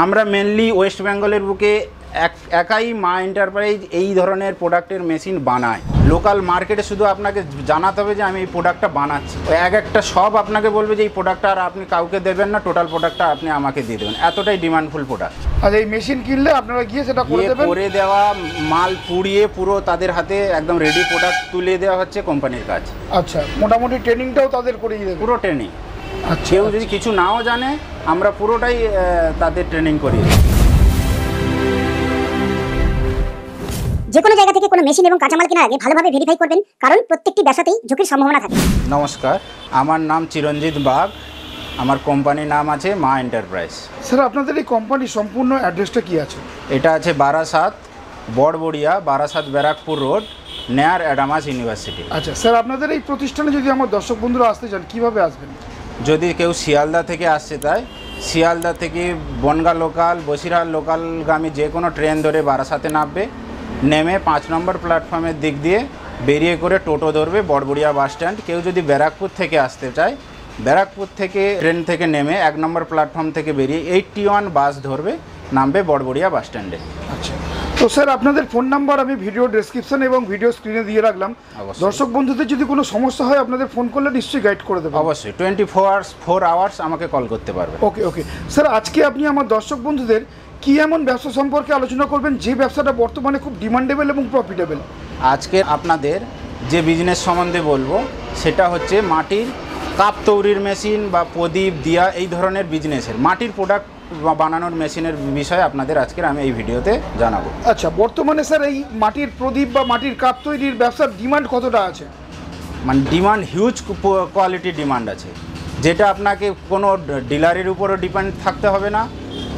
আমরা mainly West বেঙ্গলের বুকে একাই মা এন্টারপ্রাইজ এই ধরনের প্রোডাক্টের মেশিন বানায়। লোকাল মার্কেটে শুধু আপনাকে জানাতে হবে যে আমি এই প্রোডাক্টটা বানাচ্ছি। এক একটা সব আপনাকে বলবে যে এই প্রোডাক্টটা আর আপনি কাউকে দেবেন না, টোটাল প্রোডাক্টটা আপনি আমাকে দিয়ে দেবেন, এতটাই ডিমান্ডফুল প্রোডাক্ট। আর এই মেশিন কিনলে আপনারা গিয়ে সেটা করে দেওয়া, মাল পুড়িয়ে পুরো তাদের হাতে একদম রেডি প্রোডাক্ট তুলে দেওয়া হচ্ছে কোম্পানির কাজ। আচ্ছা, মোটামুটি ট্রেনিংটাও তাদের করিয়ে দেবে? পুরো ট্রেনিং। আচ্ছা, কেউ যদি কিছু নাও জানে আমরা পুরোটাই তাদের ট্রেনিং করি। যে কোনো জায়গা থেকে কোনো মেশিন এবং কাঁচামাল কেনার আগে ভালোভাবে ভেরিফাই করবেন, কারণ প্রত্যেকটি ব্যবসাতেই ঝুঁকির সম্ভাবনা থাকে। নমস্কার, আমার নাম চিরঞ্জিত বাগ, আমার কোম্পানির নাম আছে মা এন্টারপ্রাইজ। স্যার, আপনাদের এই কোম্পানির সম্পূর্ণ অ্যাড্রেসটা কি আছে? এটা আছে বারাসাত, বড়বড়িয়া, বারাসাত ব্যারাকপুর রোড, নেয়ার অ্যাডামাস ইউনিভার্সিটি। আচ্ছা স্যার, আপনাদের এই প্রতিষ্ঠানে যদি আমার দর্শক বন্ধুরা আসতে চান কিভাবে আসবেন? যদি কেউ শিয়ালদা থেকে আসছে, তাই শিয়ালদা থেকে বনগা লোকাল, বসিরহাট লোকালগামী যে কোনো ট্রেন ধরে বারাসাতে নামবে, নেমে 5 নম্বর প্ল্যাটফর্মের দিক দিয়ে বেরিয়ে করে টোটো ধরবে বড়বড়িয়া বাস স্ট্যান্ড। কেউ যদি ব্যারাকপুর থেকে আসতে চায়, ব্যারাকপুর থেকে ট্রেন থেকে নেমে 1 নম্বর প্ল্যাটফর্ম থেকে বেরিয়ে 81 বাস ধরবে, নামবে বড়বড়িয়া বাস স্ট্যান্ডে। আচ্ছা, তো স্যার আপনাদের ফোন নাম্বার আমি ভিডিও ডেসক্রিপশন এবং ভিডিও স্ক্রিনে দিয়ে রাখলাম। দর্শক বন্ধুদের যদি কোনো সমস্যা হয় আপনাদের ফোন করলে নিশ্চয়ই গাইড করে দেবেন। অবশ্যই 24 আওয়ার্স আমাকে কল করতে পারবে। ওকে স্যার, আজকে আপনি আমার দর্শক বন্ধুদের কি এমন ব্যবসা সম্পর্কে আলোচনা করবেন যে ব্যবসাটা বর্তমানে খুব ডিমান্ডেবল এবং প্রফিটেবল? আজকে আপনাদের যে বিজনেস সম্বন্ধে বলবো সেটা হচ্ছে মাটির কাপ তৈরির মেশিন বা প্রদীপ দিয়া, এই ধরনের বিজনেসের মাটির প্রোডাক্ট বানানোর মেশিনের বিষয়ে আপনাদের আজকের আমি এই ভিডিওতে জানাবো। আচ্ছা, বর্তমানে স্যার এই মাটির প্রদীপ বা মাটির কাপ তৈরির ব্যবসার ডিমান্ড কতটা আছে? মানে ডিমান্ড হিউজ কোয়ালিটির ডিমান্ড আছে, যেটা আপনাকে কোনো ডিলারের উপরও ডিপেন্ড থাকতে হবে না।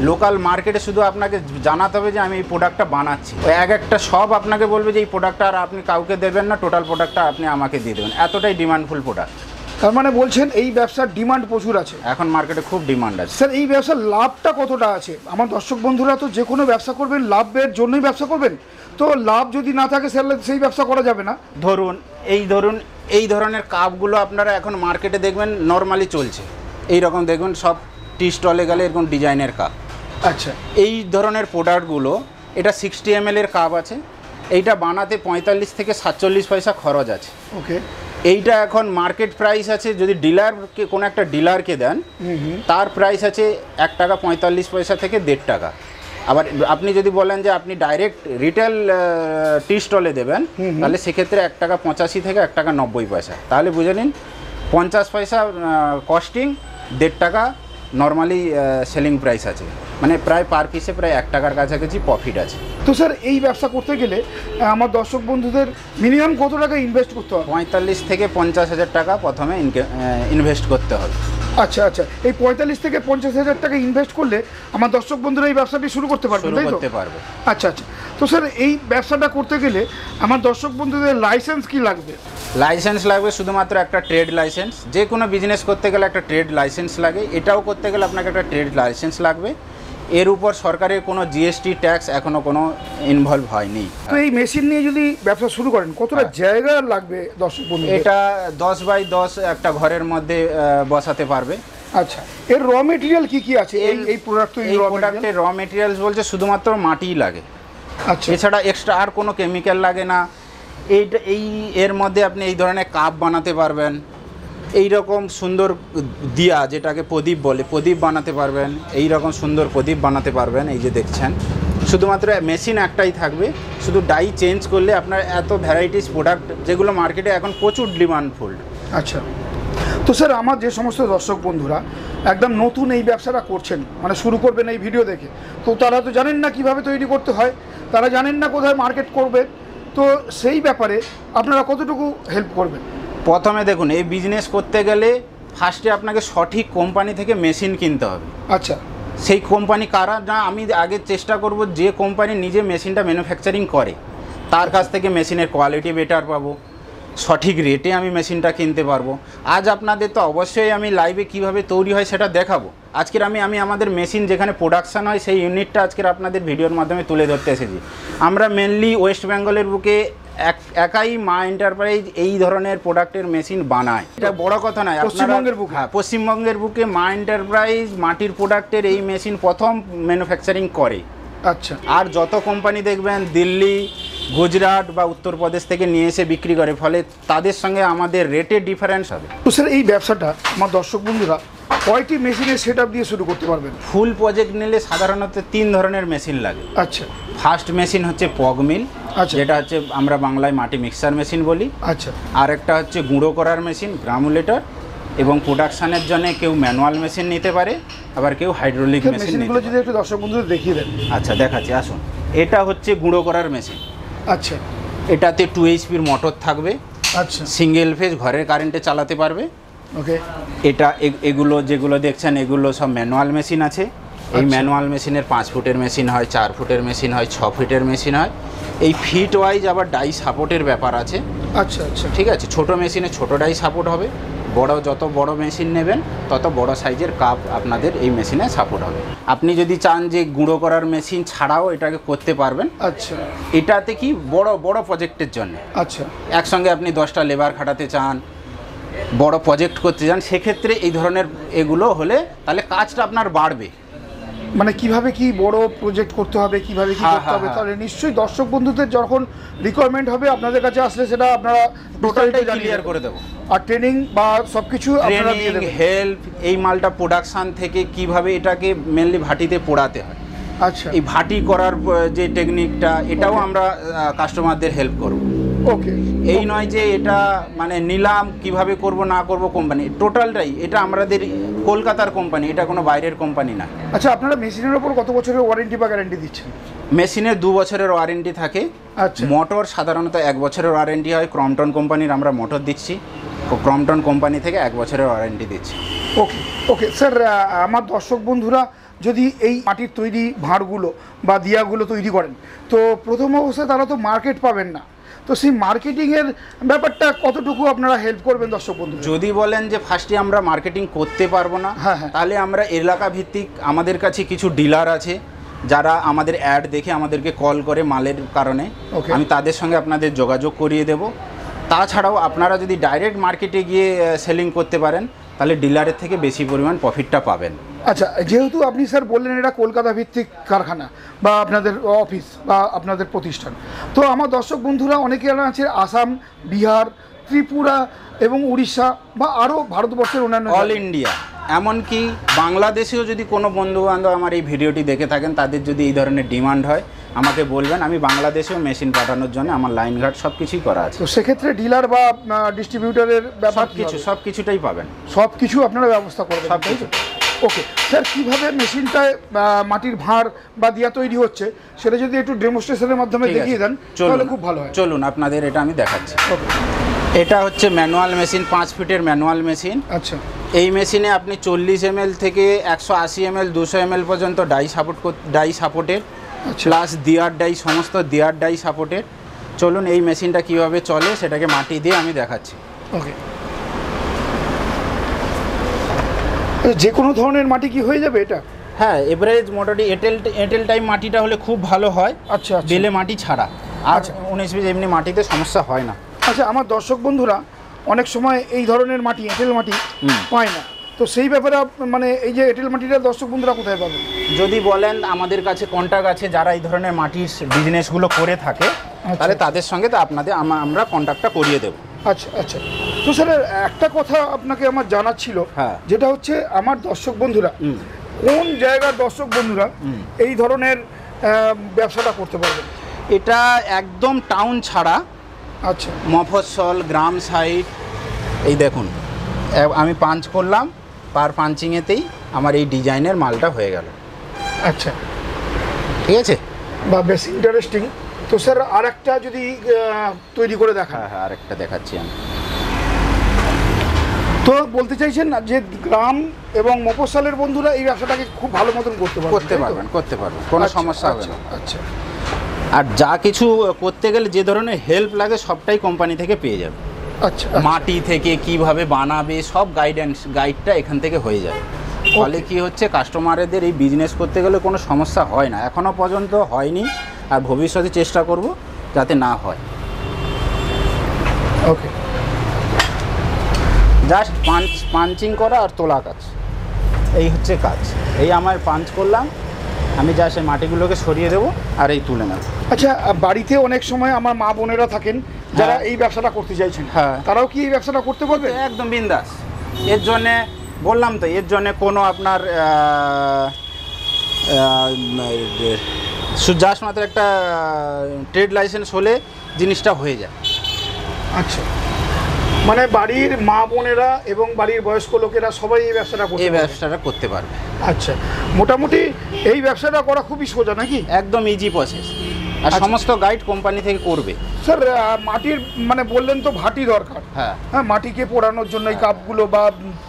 লোকাল মার্কেটে শুধু আপনাকে জানাতে হবে যে আমি এই প্রোডাক্টটা বানাচ্ছি। এক একটা সব আপনাকে বলবে যে এই প্রোডাক্টটা আর আপনি কাউকে দেবেন না, টোটাল প্রোডাক্টটা আপনি আমাকে দিয়ে দেবেন, এতটাই ডিমান্ডফুল প্রোডাক্ট। তার মানে বলছেন এই ব্যবসার ডিমান্ড প্রচুর আছে এখন মার্কেটে, খুব ডিমান্ড আছে। স্যার, এই ব্যবসার লাভটা কতটা আছে? আমার দর্শক বন্ধুরা তো যে কোনো ব্যবসা করবেন লাভের জন্যই ব্যবসা করবেন, তো লাভ যদি না থাকে স্যার সেই ব্যবসা করা যাবে না। ধরুন এই ধরনের কাপগুলো আপনারা এখন মার্কেটে দেখবেন নর্মালি চলছে, এই রকম দেখবেন সব টি স্টলে গেলে এরকম ডিজাইনের কাপ। আচ্ছা, এই ধরনের প্রোডাক্টগুলো, এটা 60 ml এর কাপ আছে, এইটা বানাতে 45 থেকে 47 পয়সা খরচ আছে। ওকে, এইটা এখন মার্কেট প্রাইস আছে, যদি ডিলারকে কোনো একটা ডিলারকে দেন তার প্রাইস আছে 1 টাকা 45 পয়সা থেকে 1.5 টাকা। আবার আপনি যদি বলেন যে আপনি ডাইরেক্ট রিটেল টি স্টলে দেবেন, তাহলে সেক্ষেত্রে 1 টাকা 85 থেকে 1 টাকা 90 পয়সা। তাহলে বুঝে নিন 50 পয়সা কস্টিং, 1.5 টাকা নর্মালি সেলিং প্রাইস আছে, মানে প্রায় পার পিসে প্রায় 1 টাকার কাছাকাছি প্রফিট আছে। তো স্যার এই ব্যবসা করতে গেলে আমার দর্শক বন্ধুদের মিনিমাম কত টাকা ইনভেস্ট করতে হবে? 45 থেকে 50 হাজার টাকা প্রথমে ইনভেস্ট করতে হবে। আচ্ছা, এই 45 থেকে 50 হাজার টাকা ইনভেস্ট করলে আমার দর্শক বন্ধুরা এই ব্যবসাটি শুরু করতে পারবে, তাই তো? আচ্ছা, তো স্যার এই ব্যবসাটা করতে গেলে আমার দর্শক বন্ধুদের লাইসেন্স কি লাগবে? লাইসেন্স লাগবে শুধুমাত্র একটা ট্রেড লাইসেন্স। যে কোনো বিজনেস করতে গেলে একটা ট্রেড লাইসেন্স লাগে, এটাও করতে গেলে আপনাকে একটা ট্রেড লাইসেন্স লাগবে। এর উপর সরকারের কোনো জিএসটি ট্যাক্স এখনও কোনো ইনভলভ হয়নি। তো এই মেশিন নিয়ে যদি ব্যবসা শুরু করেন কতটা জায়গা লাগবে দর্শক বন্ধু? এটা 10 বাই 10 একটা ঘরের মধ্যে বসাতে পারবে। আচ্ছা, এর র মেটেরিয়াল কি আছে? এই প্রোডাক্টের র মেটেরিয়ালস বলছে শুধুমাত্র মাটিই লাগে। আচ্ছা, এছাড়া এক্সট্রা আর কোনো কেমিক্যাল লাগে না। এর মধ্যে আপনি এই ধরনের কাপ বানাতে পারবেন, এই রকম সুন্দর দিয়া, যেটাকে প্রদীপ বলে, প্রদীপ বানাতে পারবেন, এই রকম সুন্দর প্রদীপ বানাতে পারবেন। এই যে দেখছেন, শুধুমাত্র মেশিন একটাই থাকবে, শুধু ডাই চেঞ্জ করলে আপনার এত ভ্যারাইটিস প্রোডাক্ট, যেগুলো মার্কেটে এখন প্রচুর ডিমান্ডফুল। আচ্ছা, তো স্যার আমার যে সমস্ত দর্শক বন্ধুরা একদম নতুন এই ব্যবসাটা করছেন, মানে শুরু করবেন এই ভিডিও দেখে, তো তারা তো জানেন না কিভাবে তৈরি করতে হয়, তারা জানেন না কোথায় মার্কেট করবে, তো সেই ব্যাপারে আপনারা কতটুকু হেল্প করবেন? প্রথমে দেখুন, এই বিজনেস করতে গেলে ফার্স্টে আপনাকে সঠিক কোম্পানি থেকে মেশিন কিনতে হবে। আচ্ছা, সেই কোম্পানি কারা না, আমি আগে চেষ্টা করব যে কোম্পানি নিজে মেশিনটা ম্যানুফ্যাকচারিং করে তার কাছ থেকে মেশিনের কোয়ালিটি বেটার পাবো, সঠিক রেটে আমি মেশিনটা কিনতে পারবো। আজ আপনাদের তো অবশ্যই আমি লাইভে কিভাবে তৈরি হয় সেটা দেখাবো। আজকের আমি আমাদের মেশিন যেখানে প্রোডাকশান হয় সেই ইউনিটটা আজকের আপনাদের ভিডিওর মাধ্যমে তুলে ধরতে এসেছি। আমরা মেনলি ওয়েস্ট বেঙ্গলের বুকে একাই মা এন্টারপ্রাইজ এই ধরনের প্রোডাক্টের মেশিন বানায়। এটা বড় কথা নয়, পশ্চিমবঙ্গের বুকে? হ্যাঁ, পশ্চিমবঙ্গের বুকে মা এন্টারপ্রাইজ মাটির প্রোডাক্টের এই মেশিন প্রথম ম্যানুফ্যাকচারিং করে। আচ্ছা। আর যত কোম্পানি দেখবেন দিল্লি, গুজরাট বা উত্তরপ্রদেশ থেকে নিয়ে এসে বিক্রি করে, ফলে তাদের সঙ্গে আমাদের রেটের ডিফারেন্স হবে। তো স্যার এই ব্যবসাটা আমার দর্শক বন্ধুরা কয়টি মেশিনের সেট আপ দিয়ে শুরু করতে পারবেন? ফুল প্রজেক্ট নিলে সাধারণত 3 ধরনের মেশিন লাগে। আচ্ছা। ফার্স্ট মেশিন হচ্ছে পগ মিল, আচ্ছা। যেটা হচ্ছে আমরা বাংলায় মাটি মিক্সার মেশিন বলি। আচ্ছা। আর একটা হচ্ছে গুঁড়ো করার মেশিন গ্রামুলেটর, এবং প্রোডাকশানের জন্য কেউ ম্যানুয়াল মেশিন নিতে পারে, আবার কেউ হাইড্রোলিক মেশিন নিতে মেশিনগুলো যদি পারে। একটু দর্শক বন্ধুদের দেখিয়ে দেন। আচ্ছা, দেখাচ্ছি, আসুন। এটা হচ্ছে গুঁড়ো করার মেশিন। আচ্ছা। এটাতে 2 HP মোটর থাকবে, আচ্ছা। সিঙ্গেল ফেজ ঘরের কারেন্টে চালাতে পারবে। ওকে। এটা এগুলো যেগুলো দেখছেন এগুলো সব ম্যানুয়াল মেশিন আছে। এই আচ্ছা। ম্যানুয়াল মেশিনের 5 ফুটের মেশিন হয়, 4 ফুটের মেশিন হয়, 6 ফিটের মেশিন হয়। এই ফিট ওয়াইজ আবার ডাই সাপোর্টের ব্যাপার আছে। আচ্ছা আচ্ছা। ঠিক আছে, ছোট মেশিনে ছোট ডাই সাপোর্ট হবে, যত বড় মেশিন নেবেন তত বড় সাইজের কাপ আপনাদের এই মেশিনে সাপোর্ট হবে। আপনি যদি চান যে গুঁড়ো করার মেশিন ছাড়াও এটাকে করতে পারবেন। আচ্ছা। এটাতে কি বড় প্রজেক্টের জন্য, আচ্ছা। একসঙ্গে আপনি 10টা লেবার খাটাতে চান, বড় প্রজেক্ট করতে চান, সেক্ষেত্রে এই ধরনের এগুলো হলে তাহলে কাজটা আপনার বাড়বে। মানে কিভাবে কি বড় প্রজেক্ট করতে হবে, কিভাবে কি করতে হবে, তাহলে নিশ্চয়ই দর্শক বন্ধুদের যখন রিকোয়ারমেন্ট হবে আপনাদের কাছে আসলে সেটা আপনারা টোটালটাই ক্লিয়ার করে দেবো। আর ট্রেনিং বা সবকিছু আপনারা দিয়ে ট্রেনিং, দেবেন। হেল্প, এই মালটা প্রোডাকশন থেকে কিভাবে এটাকে মেনলি ভাটিতে পোড়াতে হয়, আচ্ছা। এই ভাটি করার যে টেকনিকটা, এটাও আমরা কাস্টমারদের হেল্প করব। ওকে। এই নয় যে এটা মানে নিলাম কিভাবে করব না করব কোম্পানি, টোটালটাই এটা আমাদের কলকাতার কোম্পানি, এটা কোনো বাইরের কোম্পানি না। আচ্ছা, আপনারা মেশিনের ওপর কত বছরের ওয়ারেন্টি বা গ্যারান্টি দিচ্ছেন? মেশিনের 2 বছরের ওয়ারেন্টি থাকে। আচ্ছা। মোটর সাধারণত 1 বছরের ওয়ারেন্টি হয়। ক্রমটন কোম্পানির আমরা মোটর দিচ্ছি, ক্রমটন কোম্পানি থেকে 1 বছরের ওয়ারেন্টি দিচ্ছি। ওকে ওকে স্যার, আমার দর্শক বন্ধুরা যদি এই মাটির তৈরি ভাঁড়গুলো বা দিয়াগুলো তৈরি করেন, তো প্রথম অবস্থায় তারা তো মার্কেট পাবেন না, তো সেই মার্কেটিংয়ের ব্যাপারটা কতটুকু আপনারা হেল্প করবেন দর্শক বন্ধু? যদি বলেন যে ফার্স্টে আমরা মার্কেটিং করতে পারবো না, হ্যাঁ হ্যাঁ, তাহলে আমরা এলাকা ভিত্তিক আমাদের কাছে কিছু ডিলার আছে যারা আমাদের অ্যাড দেখে আমাদেরকে কল করে মালের কারণে, আমি তাদের সঙ্গে আপনাদের যোগাযোগ করিয়ে দেব। তাছাড়াও আপনারা যদি ডাইরেক্ট মার্কেটে গিয়ে সেলিং করতে পারেন তাহলে ডিলারের থেকে বেশি পরিমাণ প্রফিটটা পাবেন। আচ্ছা, যেহেতু আপনি স্যার বললেন এটা কলকাতা ভিত্তিক কারখানা বা আপনাদের অফিস বা আপনাদের প্রতিষ্ঠান, তো আমার দর্শক বন্ধুরা অনেকে আছে আসাম, বিহার, ত্রিপুরা এবং উড়িষ্যা বা আরও ভারতবর্ষের অন্যান্য অল ইন্ডিয়া, এমনকি বাংলাদেশেও যদি কোনো বন্ধুবান্ধব আমার এই ভিডিওটি দেখে থাকেন, তাদের যদি এই ধরনের ডিমান্ড হয় আমাকে বলবেন, আমি বাংলাদেশেও মেশিন পাঠানোর জন্য আমার লাইন ঘাট সব কিছুই করা আছে। তো সেক্ষেত্রে ডিলার বা ডিস্ট্রিবিউটারের ব্যাপার সব কিছুটাই পাবেন, সব কিছু আপনারা ব্যবস্থা করবেন সব কিছু। ওকে স্যার, কীভাবে মেশিনটায় মাটির ভাঁড় বা দিয়া তৈরি হচ্ছে সেটা যদি একটু ডেমনস্ট্রেশনের মাধ্যমে দেখিয়ে দেন তাহলে খুব ভালো হয়। চলুন আপনাদের এটা আমি দেখাচ্ছি। ওকে। এটা হচ্ছে ম্যানুয়াল মেশিন, 5 ফিটের ম্যানুয়াল মেশিন। আচ্ছা। এই মেশিনে আপনি 40 ml থেকে 180 ml 200 ml পর্যন্ত ডাই সাপোর্টের, প্লাস দিয়ার ডাই, সমস্ত দিয়ার ডাই সাপোর্টের। চলুন এই মেশিনটা কিভাবে চলে সেটাকে মাটি দিয়ে আমি দেখাচ্ছি। ওকে। যে কোনো ধরনের মাটি কি হয়ে যাবে এটা? হ্যাঁ, এভারেজ মোটামুটি এঁটেল টাইপ মাটিটা হলে খুব ভালো হয়। আচ্ছা। বেলে মাটি ছাড়া আর 19-20 এমনি মাটিতে সমস্যা হয় না। আচ্ছা, আমার দর্শক বন্ধুরা অনেক সময় এই ধরনের মাটি, এঁটেল মাটি পায় না, তো সেই ব্যাপারে মানে এই যে এঁটেল মাটিটা দর্শক বন্ধুরা কোথায় পাবেন? যদি বলেন আমাদের কাছে কন্ট্যাক্ট আছে যারা এই ধরনের মাটির বিজনেসগুলো করে থাকে, তাহলে তাদের সঙ্গে তো আপনাদের আমরা কন্ট্যাক্টটা করিয়ে দেবো। আচ্ছা আচ্ছা। তো স্যার একটা কথা আপনাকে আমার জানার ছিল, যেটা হচ্ছে আমার দর্শক বন্ধুরা কোন জায়গার দর্শক বন্ধুরা এই ধরনের ব্যবসাটা করতে পারবেন? এটা একদম টাউন ছাড়া, আচ্ছা, মফস্বল, গ্রাম সাইড। এই দেখুন আমি পাঞ্চ করলাম, পার পাঞ্চিংয়েতেই আমার এই ডিজাইনের মালটা হয়ে গেল। আচ্ছা, ঠিক আছে, বা বেশ ইন্টারেস্টিং। তো স্যার আরেকটা যদি তৈরি করে দেখা। হ্যাঁ, আরেকটা দেখাচ্ছি আমি। তো বলতে চাইছেন না যে গ্রাম এবং মফস্বলের বন্ধুরা এই ব্যবসাটাকে খুব ভালো মতন করতে পারবেন, কোনো সমস্যা হবে না। আচ্ছা। আর যা কিছু করতে গেলে যে ধরনের হেল্প লাগে সবটাই কোম্পানি থেকে পেয়ে যাবে। আচ্ছা। মাটি থেকে কিভাবে বানাবে সব গাইডটা এখান থেকে হয়ে যায়। ফলে কি হচ্ছে, কাস্টমারদের এই বিজনেস করতে গেলে কোনো সমস্যা হয় না, এখনও পর্যন্ত হয়নি, আর ভবিষ্যতে চেষ্টা করব যাতে না হয়। ওকে, জাস্ট পাঞ্চিং করা আর তোলা কাজ, এই হচ্ছে কাজ। এই আমার পাঞ্চ করলাম, আমি জাস্ট এই মাটিগুলোকে সরিয়ে দেবো আর এই তুলে নেব। আচ্ছা, বাড়িতে অনেক সময় আমার মা বোনেরা থাকেন যারা এই ব্যবসাটা করতে চাইছেন, হ্যাঁ, তারাও কি এই ব্যবসাটা করতে পারবে? একদম বিন্দাস। এর জন্যে বললাম তো, এর জন্যে কোনো আপনার জাস্ট মাত্র একটা ট্রেড লাইসেন্স হলে জিনিসটা হয়ে যায়। আচ্ছা, মানে বাড়ির মা বোনেরা এবং বাড়ির বয়স্ক লোকেরা সবাই এই ব্যবসাটা এই ব্যবসাটা করতে পারবে। আচ্ছা, মোটামুটি এই ব্যবসাটা করা খুবই সোজা নাকি? একদম ইজি প্রসেস, আর সমস্ত গাইড কোম্পানি থেকে করবে। স্যার, মাটির মানে বললেন তো ভাটি দরকার, হ্যাঁ, মাটিকে পোড়ানোর জন্য, এই কাপগুলো বা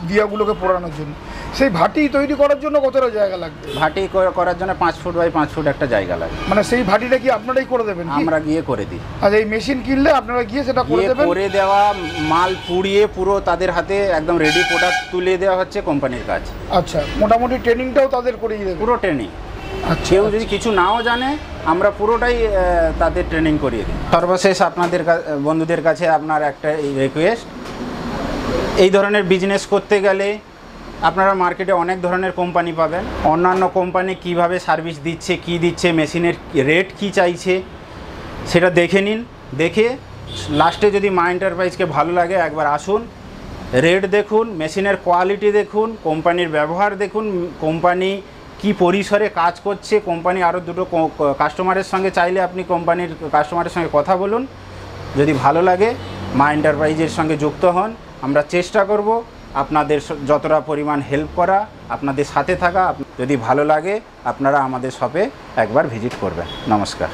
দিয়াগুলোকে পোড়ানোর জন্য, সেই ভাটি তৈরি করার জন্য কতটা জায়গা লাগবে? ভাটি করার জন্য 5 ফুট বাই 5 ফুট একটা জায়গা লাগে। মানে সেই ভাটিটা কি আপনারাই করে দেবেন? আমরা গিয়ে করে দিই। আর এই মেশিন কিনলে আপনারা গিয়ে সেটা করে দেবেন? করে দেওয়া, মাল পুড়িয়ে পুরো তাদের হাতে একদম রেডি প্রোডাক্ট তুলে দেওয়া হচ্ছে কোম্পানির কাজ। আচ্ছা, মোটামুটি ট্রেনিংটাও তাদের করিয়ে দেবে? পুরো ট্রেনিং। আচ্ছা, কেউ যদি কিছু নাও জানে, আমরা পুরোটাই তাদের ট্রেনিং করিয়ে দিই। সর্বশেষ আপনাদের বন্ধুদের কাছে আপনার একটা রিকোয়েস্ট, এই ধরনের বিজনেস করতে গেলে আপনারা মার্কেটে অনেক ধরনের কোম্পানি পাবেন। অন্যান্য কোম্পানি কিভাবে সার্ভিস দিচ্ছে, কি দিচ্ছে, মেশিনের রেট কি চাইছে, সেটা দেখে নিন। দেখে লাস্টে যদি মা এন্টারপ্রাইজকে ভালো লাগে, একবার আসুন, রেট দেখুন, মেশিনের কোয়ালিটি দেখুন, কোম্পানির ব্যবহার দেখুন, কোম্পানি কি পরিসরে কাজ করছে। কোম্পানি আরও দুটো কাস্টমারের সঙ্গে চাইলে আপনি কোম্পানির কাস্টমারের সঙ্গে কথা বলুন। যদি ভালো লাগে, মা এন্টারপ্রাইজের সঙ্গে যুক্ত হন। আমরা চেষ্টা করব আপনাদের যতটা পরিমাণ হেল্প করা, আপনাদের সাথে থাকা। যদি ভালো লাগে, আপনারা আমাদের শপে একবার ভিজিট করবেন। নমস্কার।